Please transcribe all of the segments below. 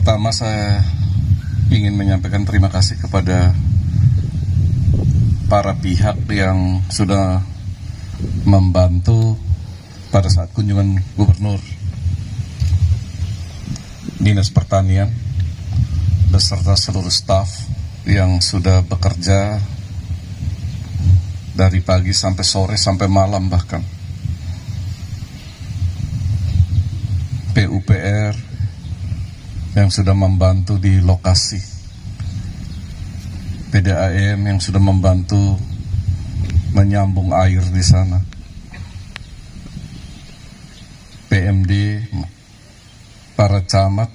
Pertama saya ingin menyampaikan terima kasih kepada para pihak yang sudah membantu pada saat kunjungan Gubernur, Dinas Pertanian, beserta seluruh staf yang sudah bekerja dari pagi sampai sore sampai malam, bahkan PUPR yang sudah membantu di lokasi, PDAM yang sudah membantu menyambung air di sana, PMD, para camat,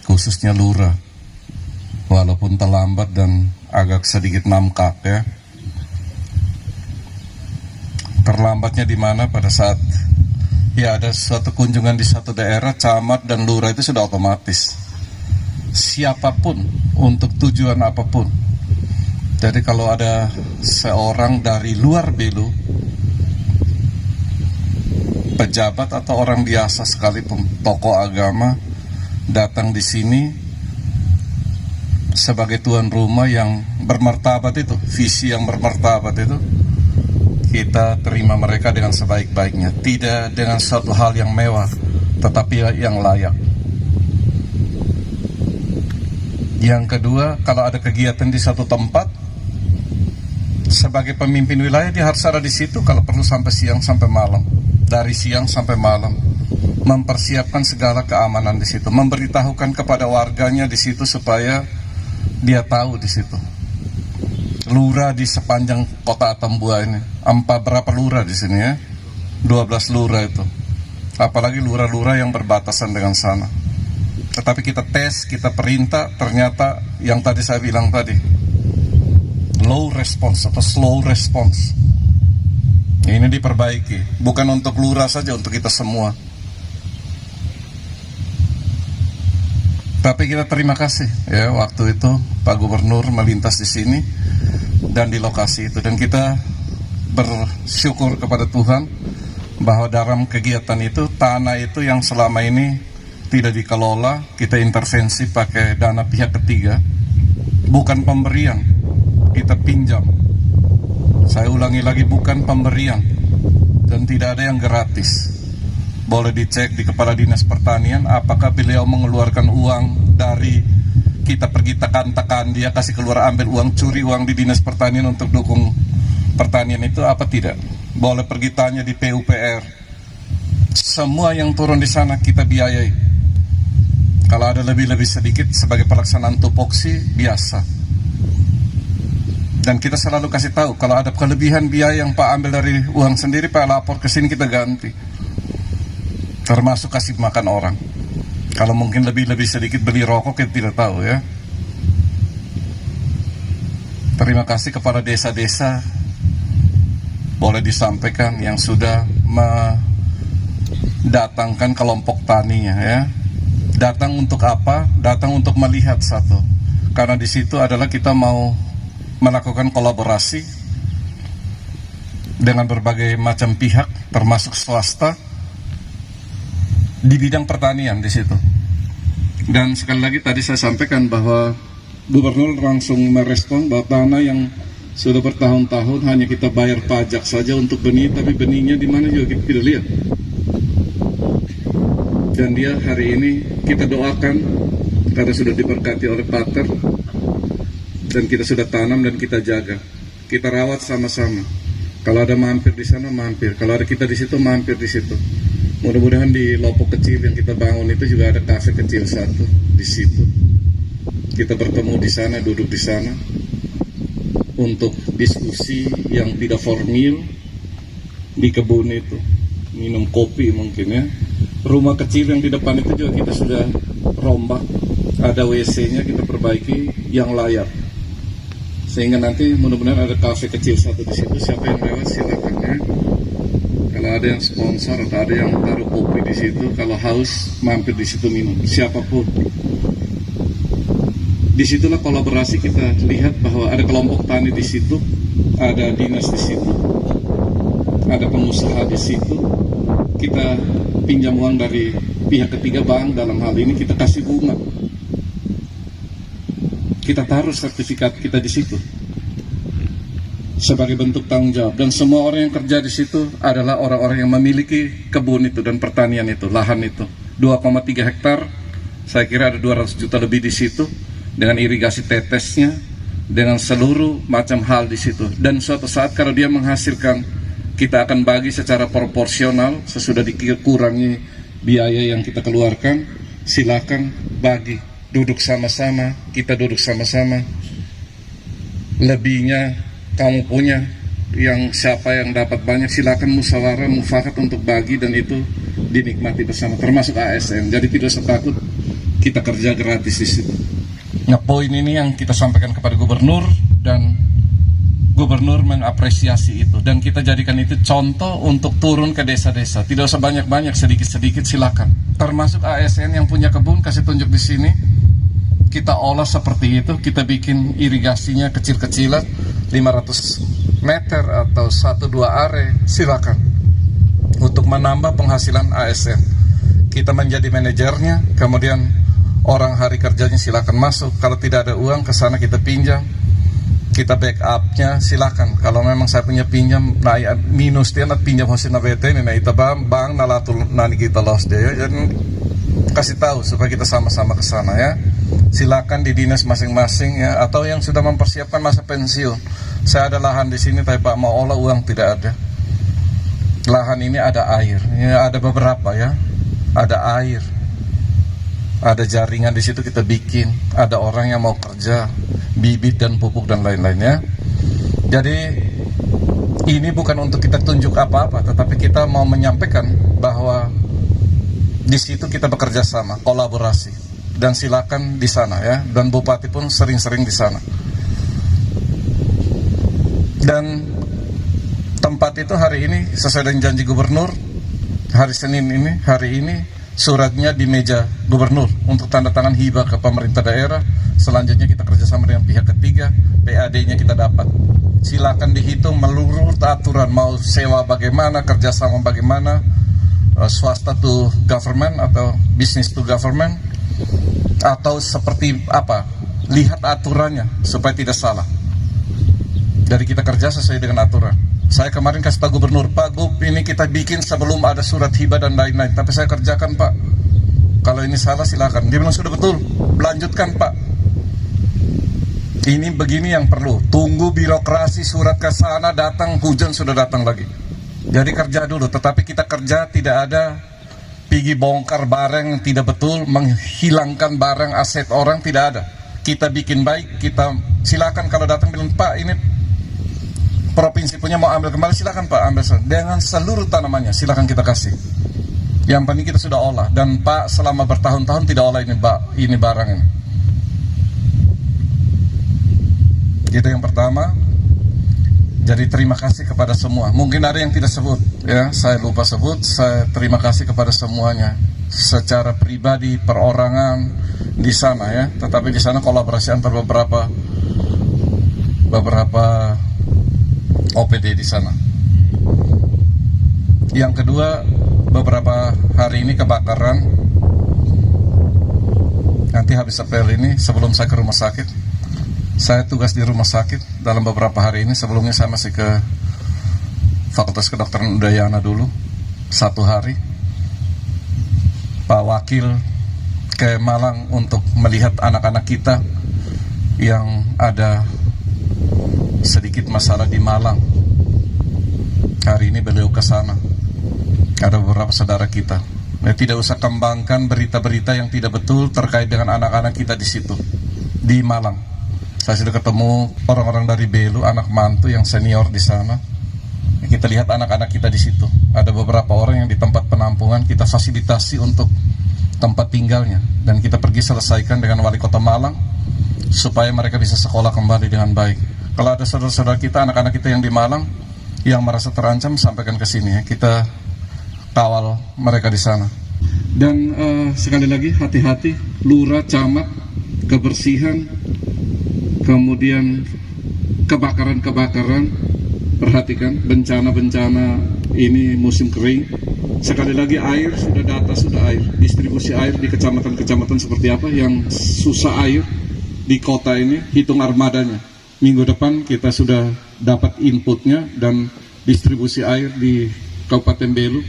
khususnya lurah, walaupun terlambat dan agak sedikit namkak ya. Terlambatnya di mana? Pada saat ya ada suatu kunjungan di satu daerah, camat dan lurah itu sudah otomatis, siapapun untuk tujuan apapun. Jadi kalau ada seorang dari luar Belu, pejabat atau orang biasa sekalipun, tokoh agama, datang di sini sebagai tuan rumah yang bermartabat itu, visi yang bermartabat itu, kita terima mereka dengan sebaik-baiknya, tidak dengan suatu hal yang mewah, tetapi yang layak. Yang kedua, kalau ada kegiatan di satu tempat, sebagai pemimpin wilayah dia harus ada di situ, kalau perlu sampai siang sampai malam, dari siang sampai malam, mempersiapkan segala keamanan di situ, memberitahukan kepada warganya di situ supaya dia tahu di situ. Lurah di sepanjang kota Atambua ini, berapa lurah di sini ya? 12 lurah itu. Apalagi lurah-lurah yang berbatasan dengan sana. Tetapi kita tes, kita perintah, ternyata yang tadi saya bilang tadi, low response atau slow response. Ini diperbaiki, bukan untuk lurah saja, untuk kita semua. Tapi kita terima kasih ya, waktu itu Pak Gubernur melintas di sini dan di lokasi itu, dan kita bersyukur kepada Tuhan bahwa dalam kegiatan itu, tanah itu yang selama ini tidak dikelola, kita intervensi pakai dana pihak ketiga, bukan pemberian, kita pinjam. Saya ulangi lagi, bukan pemberian, dan tidak ada yang gratis. Boleh dicek di Kepala Dinas Pertanian, apakah beliau mengeluarkan uang dari kita pergi tekan-tekan dia, kasih keluar, ambil uang, curi uang di Dinas Pertanian untuk dukung pertanian itu, apa tidak? Boleh pergi tanya di PUPR. Semua yang turun di sana kita biayai. Kalau ada lebih-lebih sedikit sebagai pelaksanaan tupoksi biasa. Dan kita selalu kasih tahu, kalau ada kelebihan biaya yang Pak ambil dari uang sendiri, Pak lapor ke sini, kita ganti. Termasuk kasih makan orang. Kalau mungkin lebih-lebih sedikit beli rokok, kita tidak tahu ya. Terima kasih kepada desa-desa, boleh disampaikan, yang sudah mendatangkan kelompok taninya ya. Datang untuk apa? Datang untuk melihat satu. Karena di situ adalah kita mau melakukan kolaborasi dengan berbagai macam pihak, termasuk swasta, di bidang pertanian di situ. Dan sekali lagi tadi saya sampaikan bahwa Gubernur langsung merespon bahwa tanah yang sudah bertahun-tahun hanya kita bayar pajak saja untuk benih, tapi benihnya di mana juga kita tidak lihat. Dan dia hari ini kita doakan karena sudah diberkati oleh Pater, dan kita sudah tanam dan kita jaga, kita rawat sama-sama. Kalau ada mampir di sana, mampir. Kalau ada kita di situ, mampir di situ. Mudah-mudahan di Lopok kecil yang kita bangun itu juga ada kafe kecil satu di situ. Kita bertemu di sana, duduk di sana untuk diskusi yang tidak formal di kebun itu, minum kopi mungkin ya. Rumah kecil yang di depan itu juga kita sudah rombak, ada WC-nya kita perbaiki yang layak, sehingga nanti mudah-mudahan ada kafe kecil satu di situ. Siapa yang lewat silakan ya. Kalau ada yang sponsor atau ada yang taruh kopi di situ, kalau haus mampir di situ minum, siapapun. Disitulah kolaborasi, kita lihat bahwa ada kelompok tani di situ, ada dinas di situ, ada pengusaha di situ. Kita pinjam uang dari pihak ketiga bank dalam hal ini kita kasih bunga, kita taruh sertifikat kita di situ sebagai bentuk tanggung jawab. Dan semua orang yang kerja di situ adalah orang-orang yang memiliki kebun itu dan pertanian itu, lahan itu 2,3 hektar. Saya kira ada 200 juta lebih di situ dengan irigasi tetesnya, dengan seluruh macam hal di situ. Dan suatu saat kalau dia menghasilkan, kita akan bagi secara proporsional sesudah dikurangi biaya yang kita keluarkan. Silakan bagi, duduk sama-sama, kita duduk sama-sama. Lebihnya kamu punya, yang siapa yang dapat banyak silakan musyawarah mufakat untuk bagi, dan itu dinikmati bersama termasuk ASN. Jadi tidak usah takut, kita kerja gratis di situ. Nah, poin ini yang kita sampaikan kepada gubernur, dan gubernur mengapresiasi itu, dan kita jadikan itu contoh untuk turun ke desa-desa. Tidak usah banyak-banyak, sedikit-sedikit silakan. Termasuk ASN yang punya kebun, kasih tunjuk di sini. Kita olah seperti itu, kita bikin irigasinya kecil-kecilan 500 meter atau 1-2 are, silakan untuk menambah penghasilan ASN. Kita menjadi manajernya, kemudian orang hari kerjanya silakan masuk. Kalau tidak ada uang ke sana kita pinjam, kita backupnya silakan. Kalau memang saya punya pinjam, nah minus dia nak pinjam hasil nabete ini, nah itu bang nalatul nani kita lost dia. Jadi kasih tahu supaya kita sama-sama ke sana ya. Silakan di dinas masing-masing ya, atau yang sudah mempersiapkan masa pensiun. Saya ada lahan di sini, tapi Pak mau olah uang tidak ada. Lahan ini ada air, ya, ada beberapa ya, ada air, ada jaringan di situ kita bikin, ada orang yang mau kerja, bibit dan pupuk dan lain-lainnya. Jadi ini bukan untuk kita tunjuk apa-apa, tetapi kita mau menyampaikan bahwa di situ kita bekerja sama, kolaborasi. Dan silakan di sana ya, dan bupati pun sering-sering di sana. Dan tempat itu hari ini sesuai dengan janji gubernur, hari Senin ini, hari ini suratnya di meja gubernur untuk tanda tangan hibah ke pemerintah daerah. Selanjutnya kita kerjasama dengan pihak ketiga, PAD-nya kita dapat. Silakan dihitung menurut aturan, mau sewa bagaimana, kerjasama bagaimana, swasta to government atau business to government, atau seperti apa, lihat aturannya supaya tidak salah. Jadi kita kerja sesuai dengan aturan. Saya kemarin kasih tahu gubernur, Pak Gub, ini kita bikin sebelum ada surat hibah dan lain-lain, tapi saya kerjakan Pak. Kalau ini salah silakan. Dia bilang sudah betul, lanjutkan Pak. Ini begini yang perlu. Tunggu birokrasi surat ke sana datang, hujan sudah datang lagi. Jadi kerja dulu, tetapi kita kerja tidak ada pergi bongkar barang yang tidak betul, menghilangkan barang aset orang, tidak ada. Kita bikin baik, kita silakan kalau datang bilang Pak ini provinsi punya mau ambil kembali, silakan Pak ambil dengan seluruh tanamannya, silakan kita kasih. Yang penting kita sudah olah, dan Pak selama bertahun-tahun tidak olah ini barang ini. Itu yang pertama. Jadi terima kasih kepada semua. Mungkin ada yang tidak sebut, ya, saya lupa sebut. Saya terima kasih kepada semuanya, secara pribadi, perorangan di sana ya. Tetapi di sana kolaborasi antar beberapa OPD di sana. Yang kedua, beberapa hari ini kebakaran. Nanti habis apel ini, sebelum saya ke rumah sakit. Saya tugas di rumah sakit dalam beberapa hari ini. Sebelumnya saya masih ke Fakultas Kedokteran Udayana dulu 1 hari. Pak Wakil ke Malang untuk melihat anak-anak kita yang ada sedikit masalah di Malang. Hari ini beliau ke sana. Ada beberapa saudara kita. Tidak usah kembangkan berita-berita yang tidak betul terkait dengan anak-anak kita di situ, di Malang. Saya sudah ketemu orang-orang dari Belu, anak mantu yang senior di sana. Kita lihat anak-anak kita di situ. Ada beberapa orang yang di tempat penampungan kita fasilitasi untuk tempat tinggalnya, dan kita pergi selesaikan dengan wali kota Malang supaya mereka bisa sekolah kembali dengan baik. Kalau ada saudara-saudara kita, anak-anak kita yang di Malang yang merasa terancam, sampaikan ke sini ya. Kita kawal mereka di sana. Dan sekali lagi hati-hati, lurah, camat, kebersihan, kemudian kebakaran-kebakaran, perhatikan bencana-bencana ini musim kering, Sekali lagi air, sudah data, sudah air. Distribusi air di kecamatan-kecamatan seperti apa yang susah air di kota ini, hitung armadanya. Minggu depan kita sudah dapat inputnya dan distribusi air di Kabupaten Belu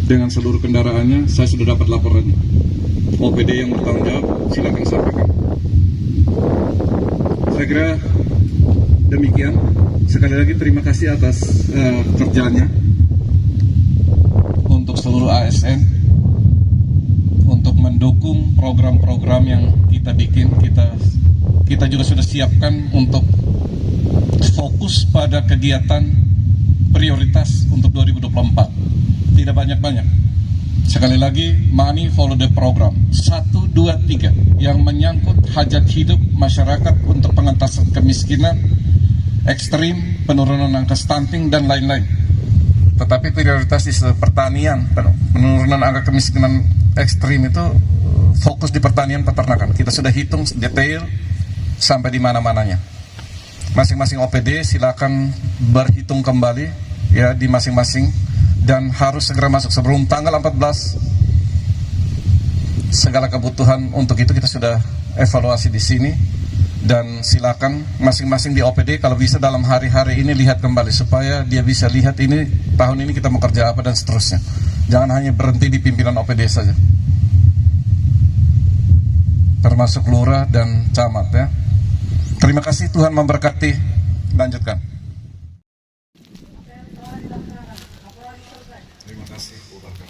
dengan seluruh kendaraannya, saya sudah dapat laporannya. OPD yang bertanggung jawab, silakan sampaikan. Saya kira demikian. Sekali lagi terima kasih atas kerjanya untuk seluruh ASN untuk mendukung program-program yang kita bikin. Kita juga sudah siapkan untuk fokus pada kegiatan prioritas untuk 2024. Tidak banyak-banyak. Sekali lagi, money follow the program. 1, 2, 3 yang menyangkut hajat hidup masyarakat untuk pengentasan kemiskinan ekstrim, penurunan angka stunting, dan lain-lain. Tetapi prioritas di pertanian, penurunan angka kemiskinan ekstrim itu fokus di pertanian peternakan. Kita sudah hitung detail sampai di mana-mananya. Masing-masing OPD silakan berhitung kembali ya di masing-masing dan harus segera masuk sebelum tanggal 14. Segala kebutuhan untuk itu kita sudah evaluasi di sini. Dan silakan masing-masing di OPD kalau bisa dalam hari-hari ini lihat kembali supaya dia bisa lihat ini tahun ini kita mau kerja apa dan seterusnya. Jangan hanya berhenti di pimpinan OPD saja, termasuk lurah dan camat ya. Terima kasih, Tuhan memberkati. Lanjutkan. Terima kasih, Bu Bakar.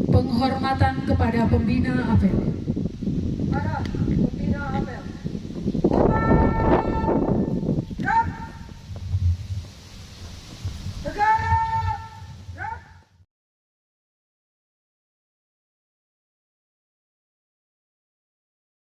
Penghormatan kepada pembina APEL.